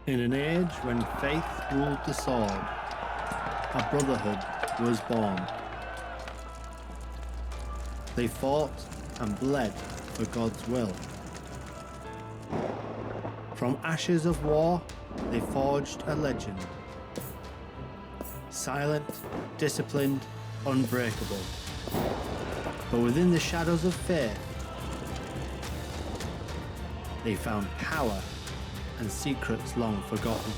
In an age when faith ruled the sword, a brotherhood was born. They fought and bled for God's will. From ashes of war, they forged a legend. Silent, disciplined, unbreakable. But within the shadows of faith, they found power and secrets long forgotten.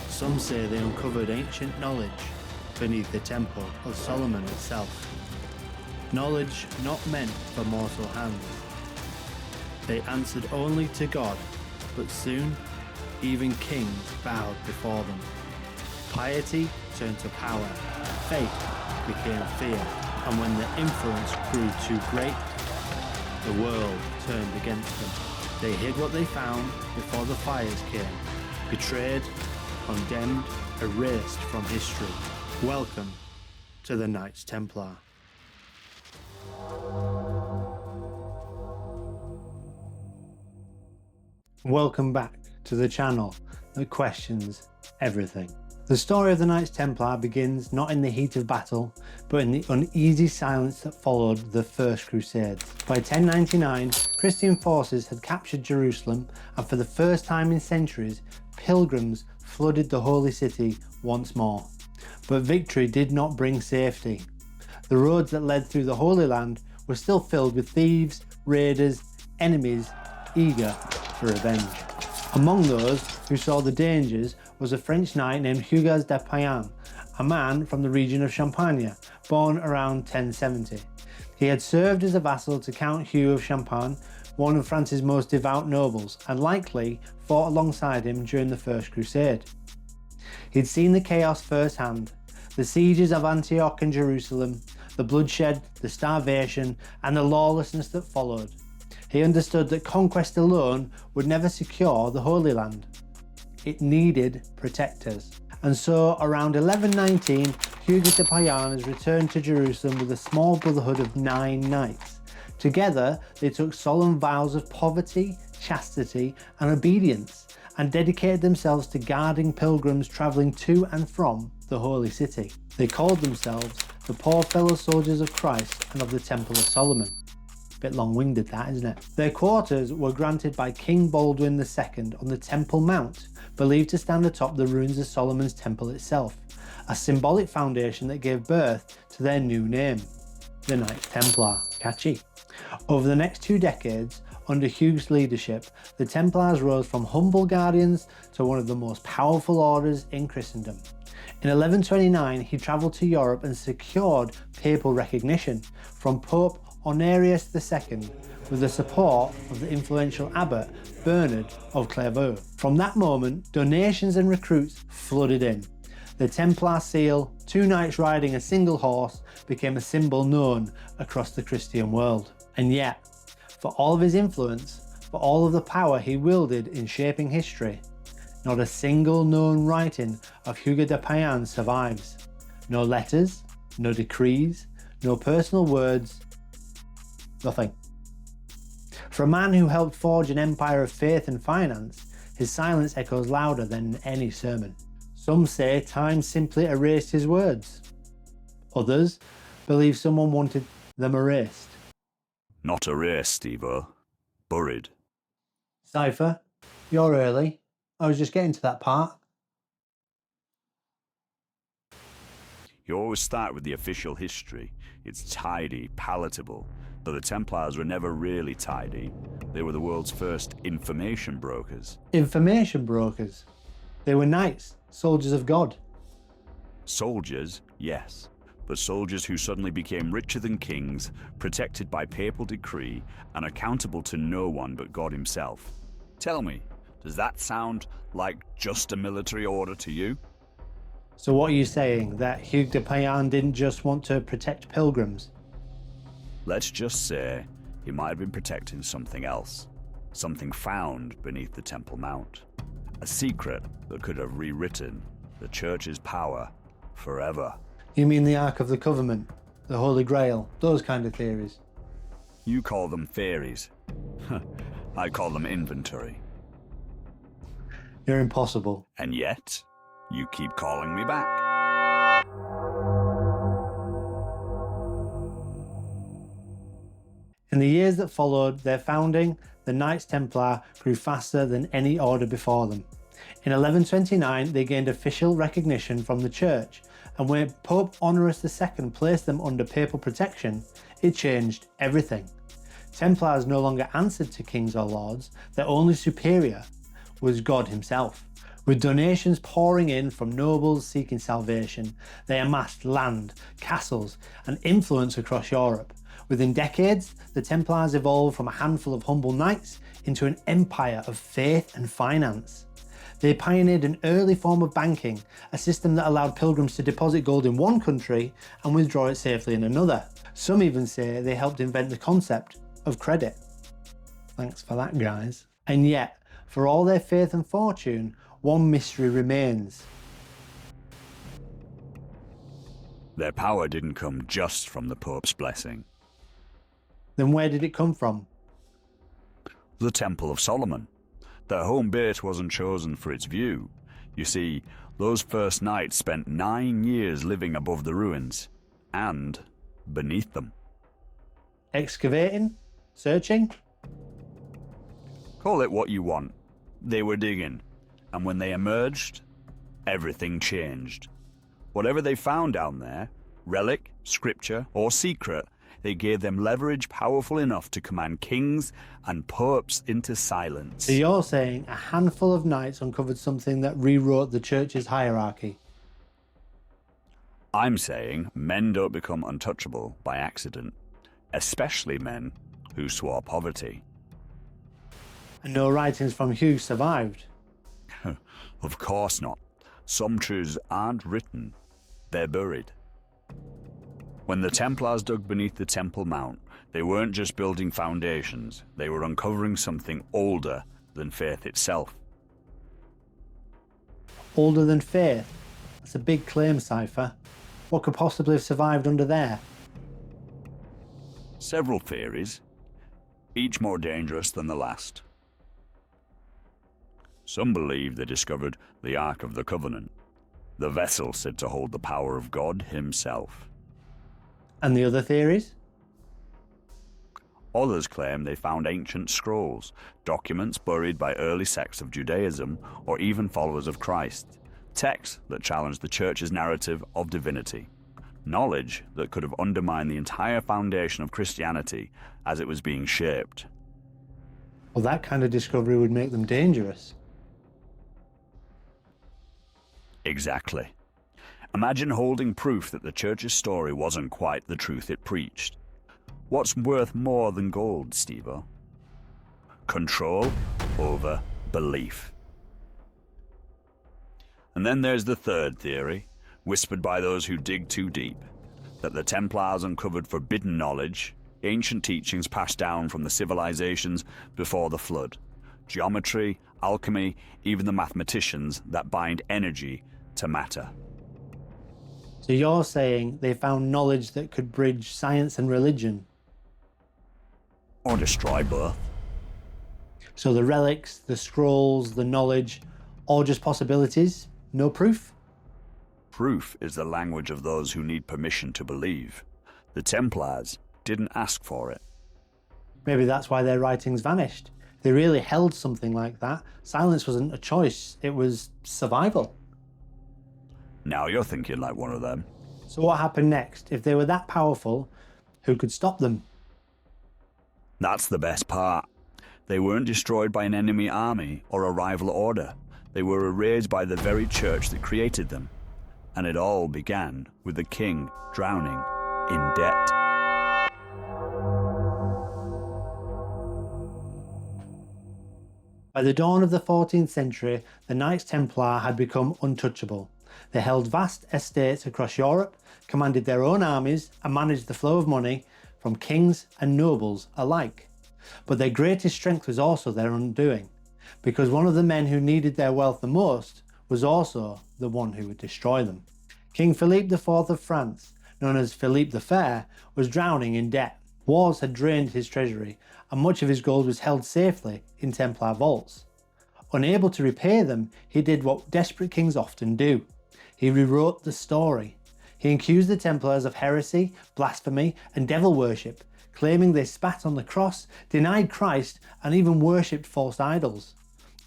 Some say they uncovered ancient knowledge beneath the Temple of Solomon itself. Knowledge not meant for mortal hands. They answered only to God, but soon even kings bowed before them. Piety turned to power, faith became fear, and when the influence grew too great, the world turned against them. They hid what they found before the fires came, betrayed, condemned, erased from history. Welcome to the Knights Templar. Welcome back to the channel that questions everything. The story of the Knights Templar begins not in the heat of battle, but in the uneasy silence that followed the First Crusade. By 1099, Christian forces had captured Jerusalem, and for the first time in centuries, pilgrims flooded the holy city once more. But victory did not bring safety. The roads that led through the Holy Land were still filled with thieves, raiders, enemies, eager for revenge. Among those who saw the dangers was a French knight named Hugues de Payens, a man from the region of Champagne, born around 1070. He had served as a vassal to Count Hugh of Champagne, one of France's most devout nobles, and likely fought alongside him during the First Crusade. He'd seen the chaos firsthand, the sieges of Antioch and Jerusalem, the bloodshed, the starvation, and the lawlessness that followed. He understood that conquest alone would never secure the Holy Land. It needed protectors. And so around 1119, Hugues de Payens returned to Jerusalem with a small brotherhood of 9 knights. Together, they took solemn vows of poverty, chastity, and obedience, and dedicated themselves to guarding pilgrims travelling to and from the Holy City. They called themselves the Poor Fellow Soldiers of Christ and of the Temple of Solomon. Bit long-winded that, isn't it? Their quarters were granted by King Baldwin II on the Temple Mount, believed to stand atop the ruins of Solomon's temple itself, a symbolic foundation that gave birth to their new name, the Knights Templar. Catchy. Over the next 2 decades, under Hugues' leadership, the Templars rose from humble guardians to one of the most powerful orders in Christendom. In 1129, he travelled to Europe and secured papal recognition from Pope Honorius II with the support of the influential abbot Bernard of Clairvaux. From that moment, donations and recruits flooded in. The Templar seal, 2 knights riding a single horse, became a symbol known across the Christian world. And yet, for all of his influence, for all of the power he wielded in shaping history, not a single known writing of Hugues de Payens survives. No letters, no decrees, no personal words, nothing. For a man who helped forge an empire of faith and finance, his silence echoes louder than any sermon. Some say time simply erased his words. Others believe someone wanted them erased. Not erased, Steve-o. Buried. Cypher, you're early. I was just getting to that part. You always start with the official history. It's tidy, palatable. But the Templars were never really tidy. They were the world's first information brokers. Information brokers? They were knights, soldiers of God. Soldiers, yes. But soldiers who suddenly became richer than kings, protected by papal decree, and accountable to no one but God himself. Tell me, does that sound like just a military order to you? So what are you saying, that Hugues de Payens didn't just want to protect pilgrims? Let's just say he might have been protecting something else. Something found beneath the Temple Mount. A secret that could have rewritten the Church's power forever. You mean the Ark of the Covenant, the Holy Grail, those kind of theories? You call them theories. I call them inventory. You're impossible. And yet, you keep calling me back. In the years that followed their founding, the Knights Templar grew faster than any order before them. In 1129, they gained official recognition from the Church, and when Pope Honorius II placed them under papal protection, it changed everything. Templars no longer answered to kings or lords, their only superior was God himself. With donations pouring in from nobles seeking salvation, they amassed land, castles, and influence across Europe. Within decades, the Templars evolved from a handful of humble knights into an empire of faith and finance. They pioneered an early form of banking, a system that allowed pilgrims to deposit gold in one country and withdraw it safely in another. Some even say they helped invent the concept of credit. Thanks for that, guys. And yet, for all their faith and fortune, one mystery remains. Their power didn't come just from the Pope's blessing. Then where did it come from? The Temple of Solomon. Their home base wasn't chosen for its view. You see, those first knights spent 9 years living above the ruins, and beneath them. Excavating? Searching? Call it what you want. They were digging, and when they emerged, everything changed. Whatever they found down there, relic, scripture, or secret, they gave them leverage powerful enough to command kings and popes into silence. So you're saying a handful of knights uncovered something that rewrote the church's hierarchy? I'm saying men don't become untouchable by accident, especially men who swore poverty. And no writings from Hugh survived? Of course not. Some truths aren't written, they're buried. When the Templars dug beneath the Temple Mount, they weren't just building foundations, they were uncovering something older than faith itself. Older than faith? That's a big claim, Cypher. What could possibly have survived under there? Several theories, each more dangerous than the last. Some believe they discovered the Ark of the Covenant, the vessel said to hold the power of God himself. And the other theories? Others claim they found ancient scrolls, documents buried by early sects of Judaism or even followers of Christ, texts that challenged the Church's narrative of divinity, knowledge that could have undermined the entire foundation of Christianity as it was being shaped. Well, that kind of discovery would make them dangerous. Exactly. Imagine holding proof that the Church's story wasn't quite the truth it preached. What's worth more than gold, Steve-O? Control over belief. And then there's the third theory, whispered by those who dig too deep, that the Templars uncovered forbidden knowledge, ancient teachings passed down from the civilizations before the flood, geometry, alchemy, even the mathematicians that bind energy to matter. So you're saying they found knowledge that could bridge science and religion? Or destroy both. So the relics, the scrolls, the knowledge, all just possibilities? No proof? Proof is the language of those who need permission to believe. The Templars didn't ask for it. Maybe that's why their writings vanished. They really held something like that. Silence wasn't a choice, it was survival. Now you're thinking like one of them. So what happened next? If they were that powerful, who could stop them? That's the best part. They weren't destroyed by an enemy army or a rival order. They were erased by the very church that created them. And it all began with the king drowning in debt. By the dawn of the 14th century, the Knights Templar had become untouchable. They held vast estates across Europe, commanded their own armies, and managed the flow of money from kings and nobles alike. But their greatest strength was also their undoing, because one of the men who needed their wealth the most was also the one who would destroy them. King Philippe IV of France, known as Philippe the Fair, was drowning in debt. Wars had drained his treasury, and much of his gold was held safely in Templar vaults. Unable to repay them, he did what desperate kings often do. He rewrote the story. He accused the Templars of heresy, blasphemy, and devil worship, claiming they spat on the cross, denied Christ, and even worshipped false idols.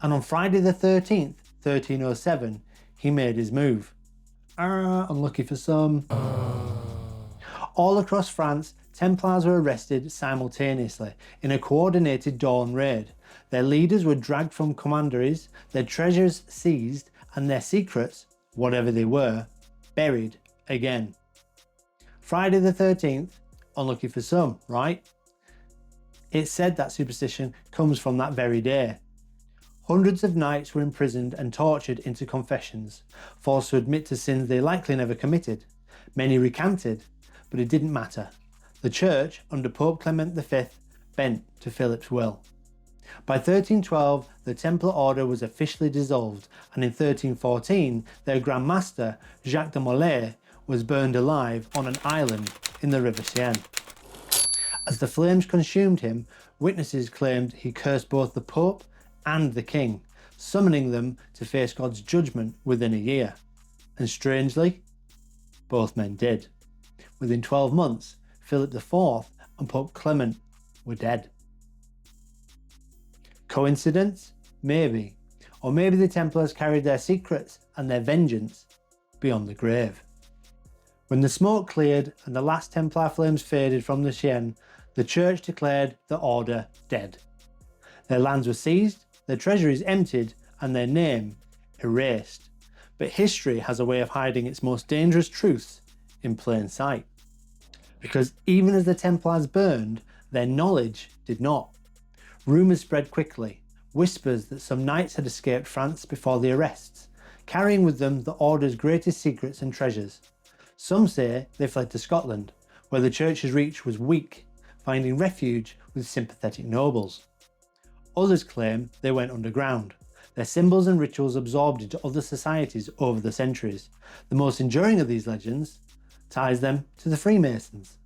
And on Friday the 13th, 1307, he made his move. Unlucky for some. All across France, Templars were arrested simultaneously in a coordinated dawn raid. Their leaders were dragged from commanderies, their treasures seized, and their secrets, whatever they were, buried again. Friday the 13th, unlucky for some, right? It's said that superstition comes from that very day. Hundreds of knights were imprisoned and tortured into confessions, forced to admit to sins they likely never committed. Many recanted, but it didn't matter. The church, under Pope Clement V, bent to Philip's will. By 1312, the Templar order was officially dissolved, and in 1314, their Grand Master, Jacques de Molay, was burned alive on an island in the River Seine. As the flames consumed him, witnesses claimed he cursed both the Pope and the King, summoning them to face God's judgment within a year. And strangely, both men did. Within 12 months, Philip IV and Pope Clement were dead. Coincidence? Maybe. Or maybe the Templars carried their secrets and their vengeance beyond the grave. When the smoke cleared and the last Templar flames faded from the Seine, the church declared the order dead. Their lands were seized, their treasuries emptied, and their name erased. But history has a way of hiding its most dangerous truths in plain sight. Because even as the Templars burned, their knowledge did not. Rumours spread quickly, whispers that some knights had escaped France before the arrests, carrying with them the order's greatest secrets and treasures. Some say they fled to Scotland, where the church's reach was weak, finding refuge with sympathetic nobles. Others claim they went underground, their symbols and rituals absorbed into other societies over the centuries. The most enduring of these legends ties them to the Freemasons.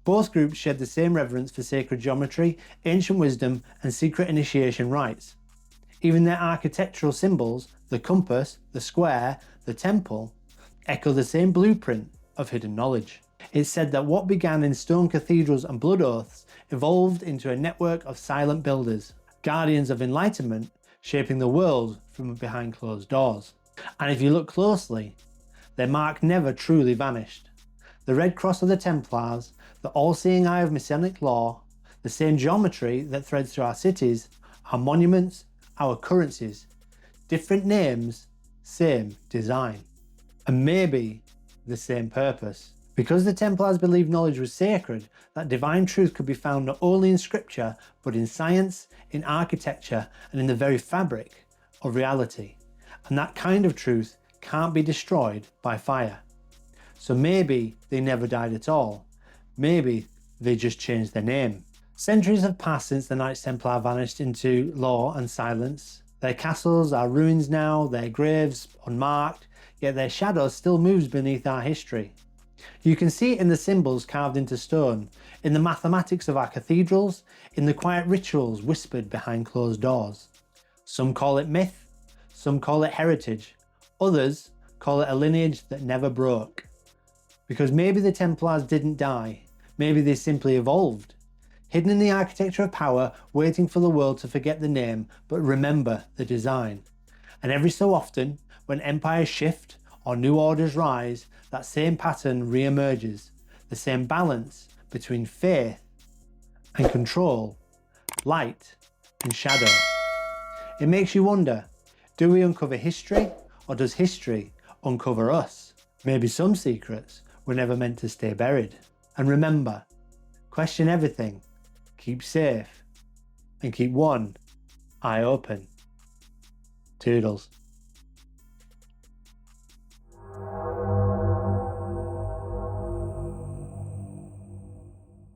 Both groups shared the same reverence for sacred geometry, ancient wisdom, and secret initiation rites. Even their architectural symbols, the compass, the square, the temple, echo the same blueprint of hidden knowledge. It's said that what began in stone cathedrals and blood oaths evolved into a network of silent builders, guardians of enlightenment, shaping the world from behind closed doors. And if you look closely, their mark never truly vanished. The red cross of the Templars, the all-seeing eye of Masonic law, the same geometry that threads through our cities, our monuments, our currencies. Different names, same design. And maybe the same purpose. Because the Templars believed knowledge was sacred, that divine truth could be found not only in scripture, but in science, in architecture, and in the very fabric of reality. And that kind of truth can't be destroyed by fire. So maybe they never died at all. Maybe they just changed their name. Centuries have passed since the Knights Templar vanished into law and silence. Their castles are ruins now, their graves unmarked, yet their shadow still moves beneath our history. You can see it in the symbols carved into stone, in the mathematics of our cathedrals, in the quiet rituals whispered behind closed doors. Some call it myth, some call it heritage, others call it a lineage that never broke. Because maybe the Templars didn't die, maybe they simply evolved. Hidden in the architecture of power, waiting for the world to forget the name, but remember the design. And every so often, when empires shift or new orders rise, that same pattern re-emerges, the same balance between faith and control, light and shadow. It makes you wonder, do we uncover history, or does history uncover us? Maybe some secrets were never meant to stay buried. And remember, question everything, keep safe, and keep one eye open. Toodles.